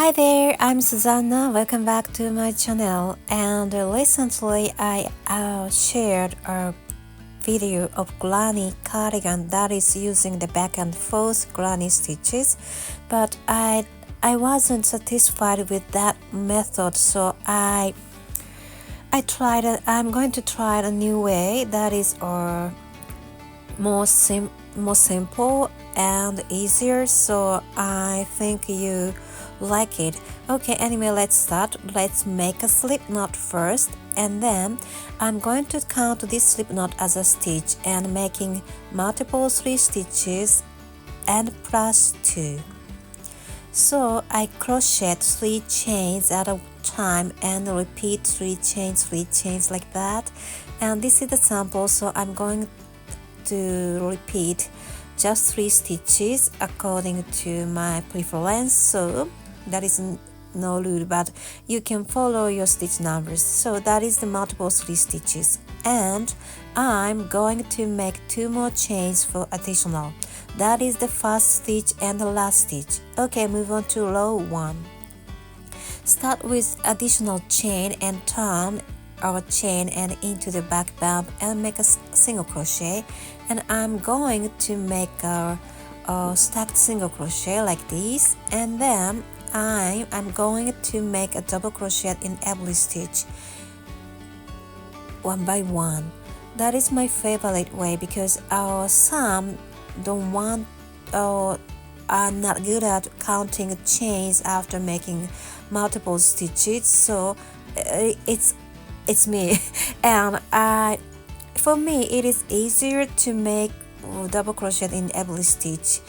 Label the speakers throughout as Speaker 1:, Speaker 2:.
Speaker 1: Hi there, I'm Susanna. Welcome back to my channel. And recently I shared a video of granny cardigan that is using the back and forth granny stitches, but I wasn't satisfied with that method, so I'm going to try a new way that is more simple and easier, so I think you like it. Okay, anyway, let's start. Let's make a slip knot first, and then I'm going to count this slip knot as a stitch and making multiple 3 stitches and plus 2. So I crochet 3 chains at a time and repeat 3 chains like that. And this is the sample, so I'm going to repeat just 3 stitches according to my preference, so that is no rule, but you can follow your stitch numbers. So that is the multiple 3 stitches, and I'm going to make 2 more chains for additional. That is the first stitch and the last stitch. Okay, move on to row 1. Start with additional chain and turn our chain and into the back bump and make a single crochet, and I'm going to make a stacked single crochet like this, and then I'm going to make a double crochet in every stitch one by one. That is my favorite way because some don't want or are not good at counting chains after making multiple stitches, so it's me and for me it is easier to make double crochet in every stitch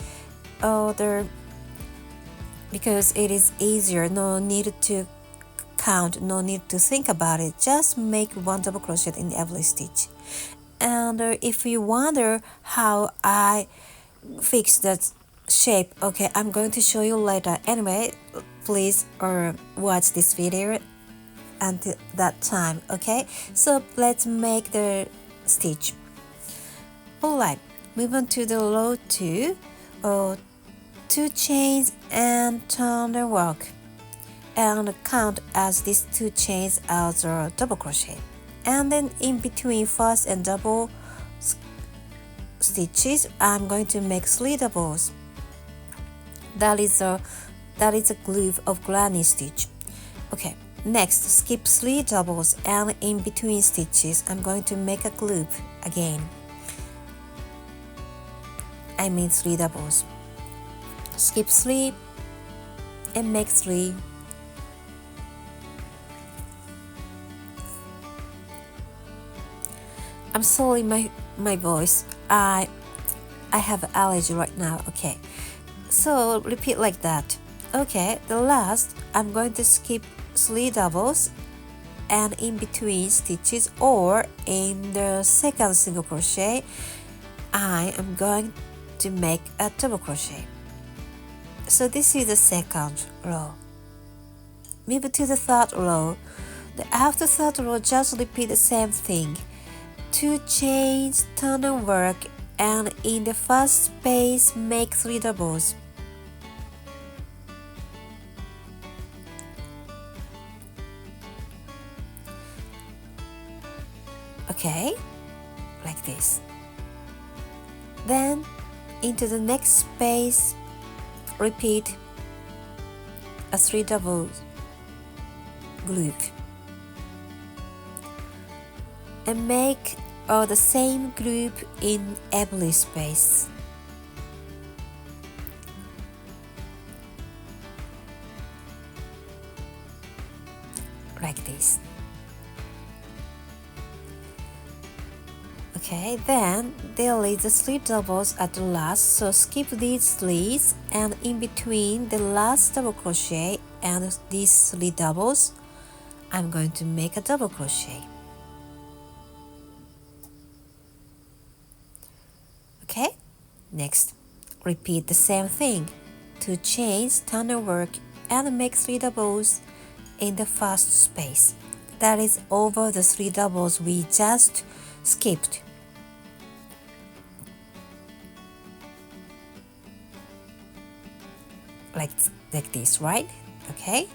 Speaker 1: because it is easier. No need to count, no need to think about it, just make 1 double crochet in every stitch. And if you wonder how I fix that shape, okay, I'm going to show you later. Anyway, please watch this video until that time. Okay, so let's make the stitch. Alright, move on to the row 2, 2 chains and turn the work and count as these 2 chains as a double crochet, and then in between first and double stitches I'm going to make 3 doubles. That is a groove of granny stitch. Okay, next skip 3 doubles, and in between stitches I'm going to make a loop again. I mean 3 doubles. Skip 3 and make 3. I'm sorry, my voice. I have allergy right now. Okay, so repeat like that. Okay, the last I'm going to skip 3 doubles, and in between stitches or in the second single crochet I am going to make a double crochet. So this is the second row. Move to the third row. After third row, just repeat the same thing. 2 chains, turn and work, and in the first space make 3 doubles. Okay, like this. Then into the next space repeat a 3 double group and make the same group in every space. Like this. Okay, then there is the 3 doubles at the last, so skip these 3 and in between the last double crochet and these 3 doubles I'm going to make a double crochet. Okay, next repeat the same thing. 2 chains, turn and work, and make 3 doubles in the first space. That is over the 3 doubles we just skipped. Like this, right? Okay,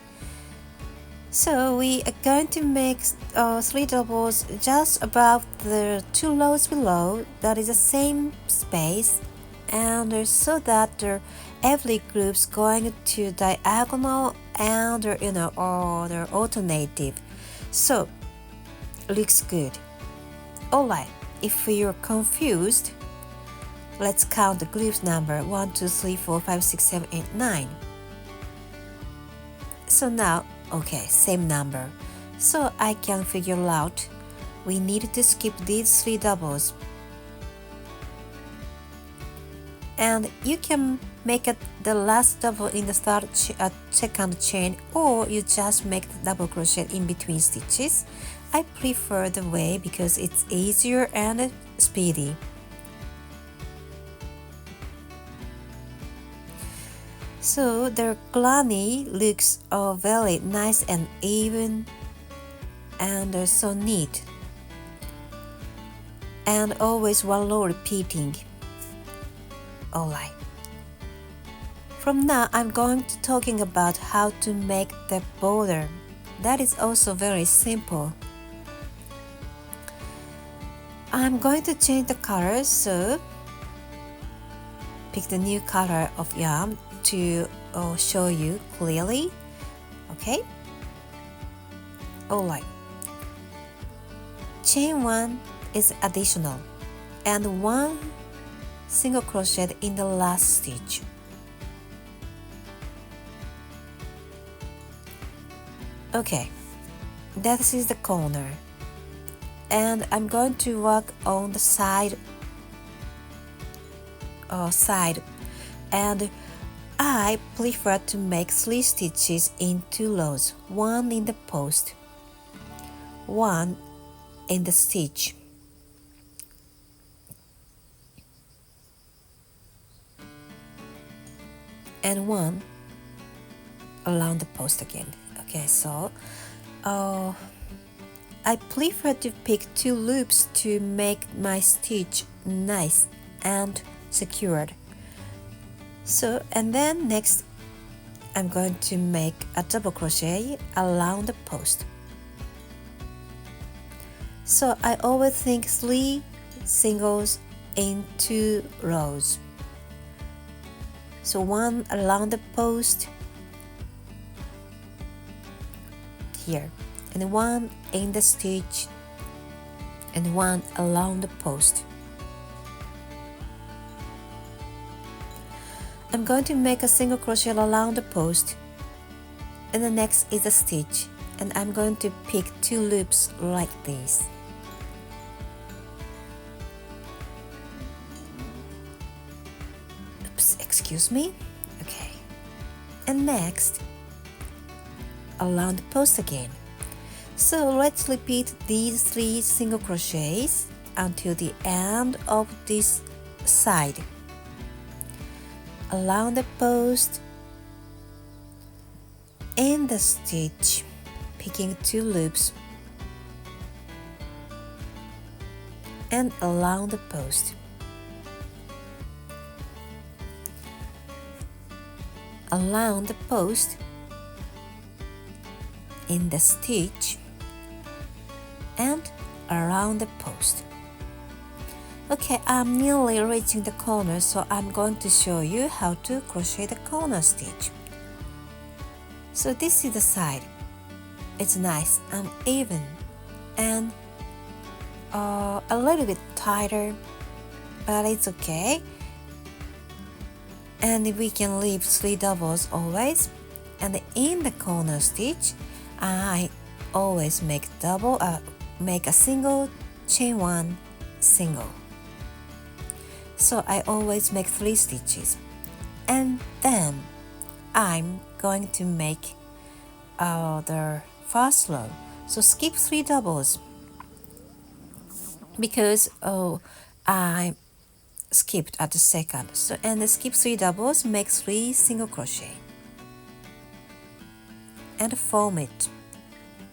Speaker 1: so we are going to make 3 doubles just above the 2 rows below, that is the same space, and so that every group's going to diagonal and or the alternative, so looks good. Alright, if you're confused, let's count the groups number 1, 2, 3, 4, 5, 6, 7, 8, 9. So now, okay, same number. So I can figure out we need to skip these 3 doubles. And you can make it the last double in the second chain, or you just make the double crochet in between stitches. I prefer the way because it's easier and speedy. So the granny looks very nice and even and so neat, and always one row repeating. Alright. From now I'm going to talking about how to make the border. That is also very simple. I'm going to change the color, so pick the new color of yarn to show you clearly. Okay? Alright. Chain 1 is additional and 1 single crochet in the last stitch. Okay, that is the corner, and I'm going to work on the side, and I prefer to make 3 stitches in 2 rows, 1 in the post, 1 in the stitch, and 1 around the post again. Okay, so I prefer to pick 2 loops to make my stitch nice and secured. So, and then next I'm going to make a double crochet around the post. So I always think 3 singles in 2 rows. So 1 around the post here, and 1 in the stitch, and 1 around the post. I'm going to make a single crochet around the post, and the next is a stitch, and I'm going to pick 2 loops like this. Oops, excuse me. Okay, and next around the post again. So let's repeat these 3 single crochets until the end of this side. Around the post, in the stitch, picking 2 loops, and around the post. Around the post, in the stitch, and around the post. Okay, I'm nearly reaching the corner, so I'm going to show you how to crochet the corner stitch. So this is the side. It's nice and even, and a little bit tighter, but it's okay. And we can leave 3 doubles always. And in the corner stitch, I always make a single, chain 1, single. So I always make 3 stitches, and then I'm going to make the first row. So skip 3 doubles because I skipped at the second. So and skip 3 doubles, make 3 single crochet and form it.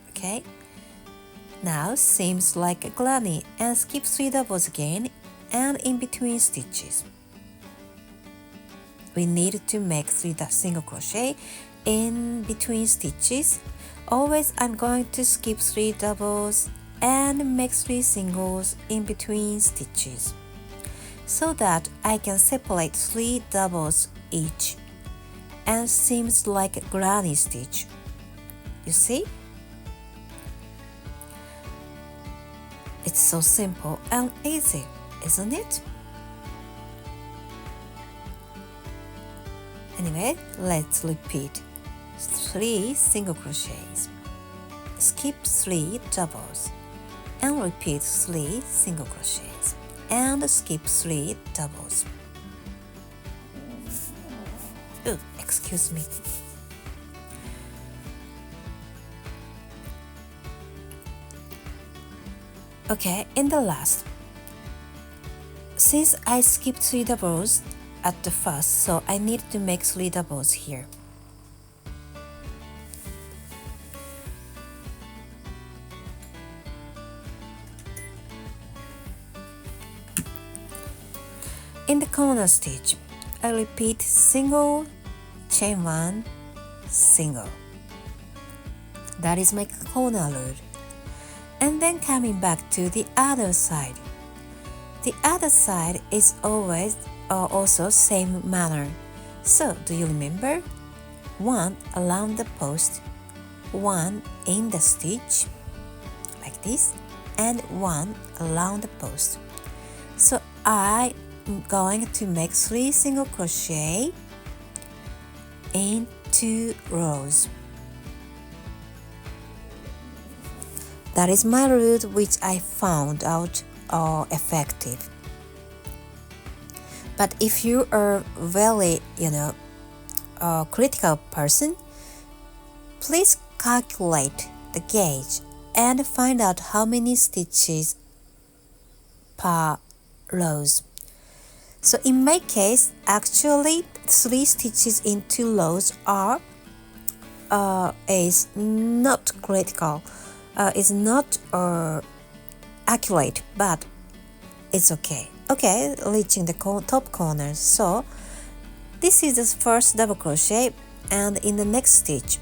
Speaker 1: Okay, now seems like a granny, and skip 3 doubles again, and in between stitches we need to make 3 single crochet in between stitches, always I'm going to skip 3 doubles and make 3 singles in between stitches, so that I can separate 3 doubles each, and seems like a granny stitch. You see? It's so simple and easy, isn't it? Anyway, let's repeat 3 single crochets, skip 3 doubles, and repeat 3 single crochets, and skip 3 doubles. Oh, excuse me. Okay, in the last, since I skipped 3 doubles at the first, so I need to make 3 doubles here. In the corner stitch, I repeat single, chain 1, single. That is my corner rule. And then coming back to the other side. The other side is always also same manner. So do you remember? 1 around the post, 1 in the stitch, like this, and 1 around the post. So I'm going to make 3 single crochet in 2 rows. That is my route, which I found out effective. But if you are very, critical person, please calculate the gauge and find out how many stitches per rows. So in my case, actually 3 stitches in 2 rows is not critical. Is not accurate, but it's okay. Okay, reaching the top corner. So this is the first double crochet, and in the next stitch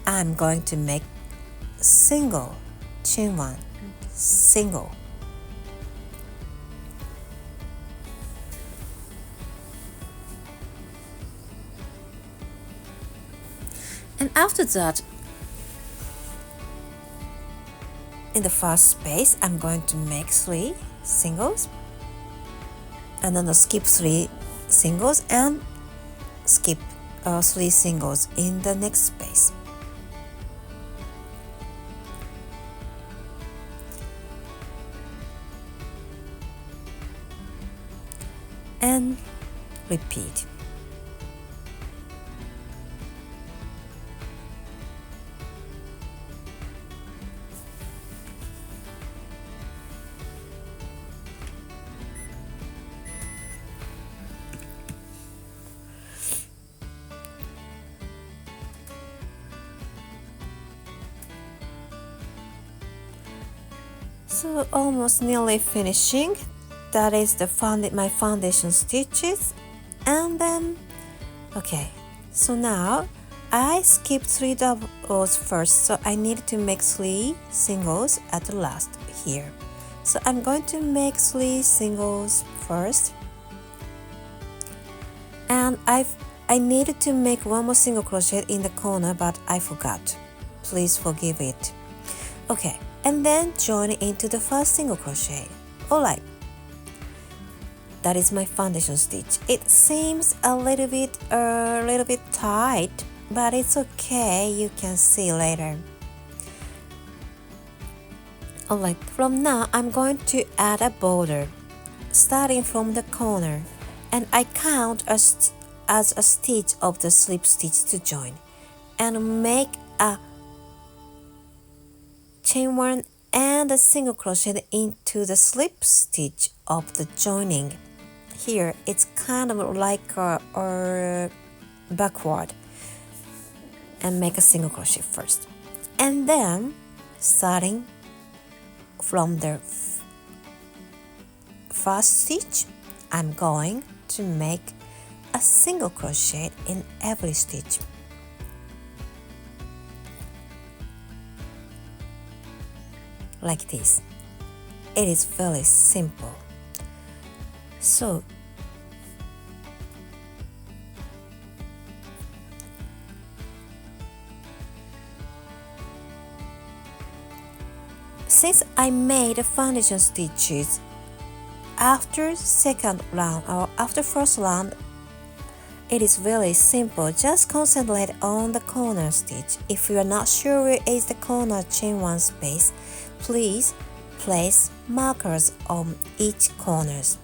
Speaker 1: I'm going to make single, chain 1, single. And after that, in the first space, I'm going to make 3 singles, and then skip 3 singles and skip 3 singles in the next space. And repeat. So almost nearly finishing. That is my foundation stitches, and then okay. So now I skipped 3 doubles first, so I need to make 3 singles at the last here. So I'm going to make 3 singles first, and I needed to make 1 more single crochet in the corner, but I forgot. Please forgive it. Okay. And then join into the first single crochet. Alright, that is my foundation stitch. It seems a little bit tight, but it's okay, you can see later. Alright, from now I'm going to add a border, starting from the corner, and I count as a stitch of the slip stitch to join, and make a chain 1 and a single crochet into the slip stitch of the joining. Here it's kind of like a backward, and make a single crochet first, and then starting from the first stitch I'm going to make a single crochet in every stitch. Like this. It is very simple. So since I made foundation stitches after second round or after first round, it is very simple. Just concentrate on the corner stitch. If you are not sure where is the corner chain 1 space, please place markers on each corners.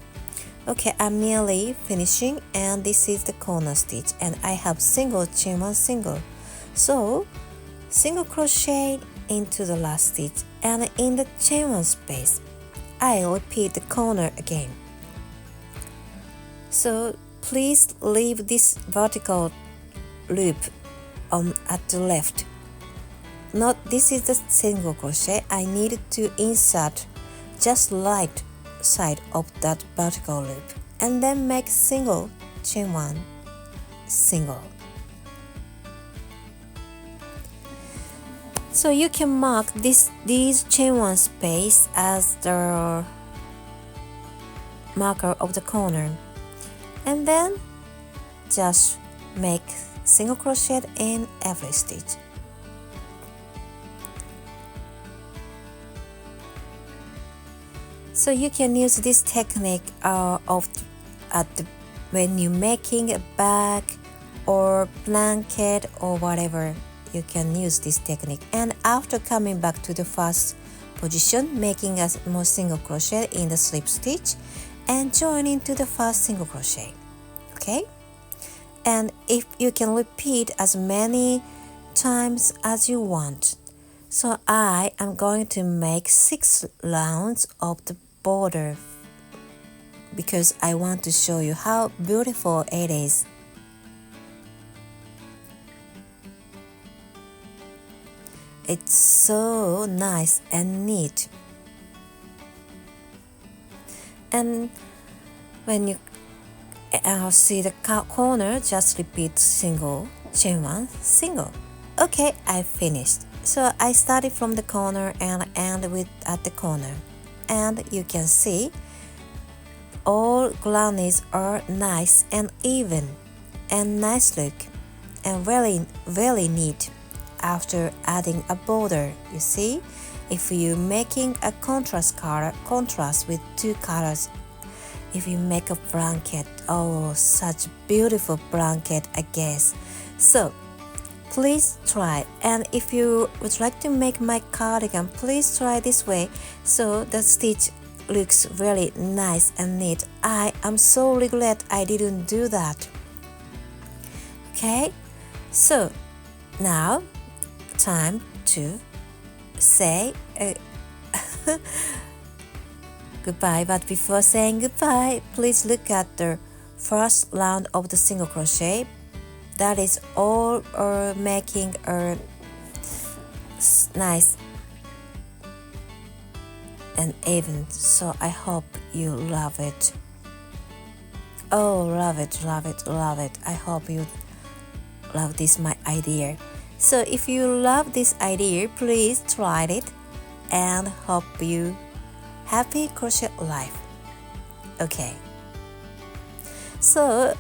Speaker 1: Okay, I'm nearly finishing, and this is the corner stitch, and I have single chain 1 single. So single crochet into the last stitch, and in the chain 1 space I repeat the corner again. So please leave this vertical loop at the left. Not this is the single crochet. I need to insert just right side of that vertical loop, and then make single chain 1 single. So you can mark these chain 1 space as the marker of the corner, and then just make single crochet in every stitch. So you can use this technique when you're making a bag or blanket or whatever. You can use this technique, and after coming back to the first position, making a more single crochet in the slip stitch and join into the first single crochet. Okay, and if you can repeat as many times as you want. So I am going to make 6 rounds of the border because I want to show you how beautiful it is. It's so nice and neat. And when you see the corner, just repeat single chain 1 single. Okay, I finished. So I started from the corner and end with at the corner, and you can see all grannies are nice and even and nice look and very neat. After adding a border, you see, if you're making a contrast with 2 colors, if you make a blanket, oh, such beautiful blanket, I guess. So please try, and if you would like to make my cardigan, please try this way, so the stitch looks really nice and neat. I am so regret I didn't do that. Okay, so now time to say goodbye. But before saying goodbye, please look at the first round of the single crochet. That is all making a nice and even. So I hope you love it. Oh, love it. I hope you love this my idea. So if you love this idea, please try it, and hope you happy crochet life. Okay, so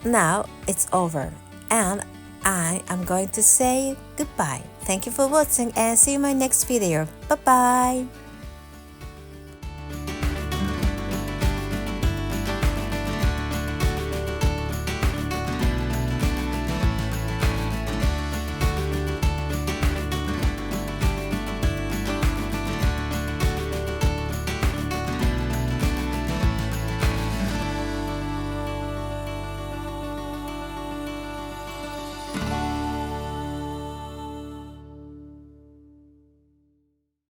Speaker 1: now it's over, and I am going to say goodbye. Thank you for watching, and see you in my next video. Bye bye.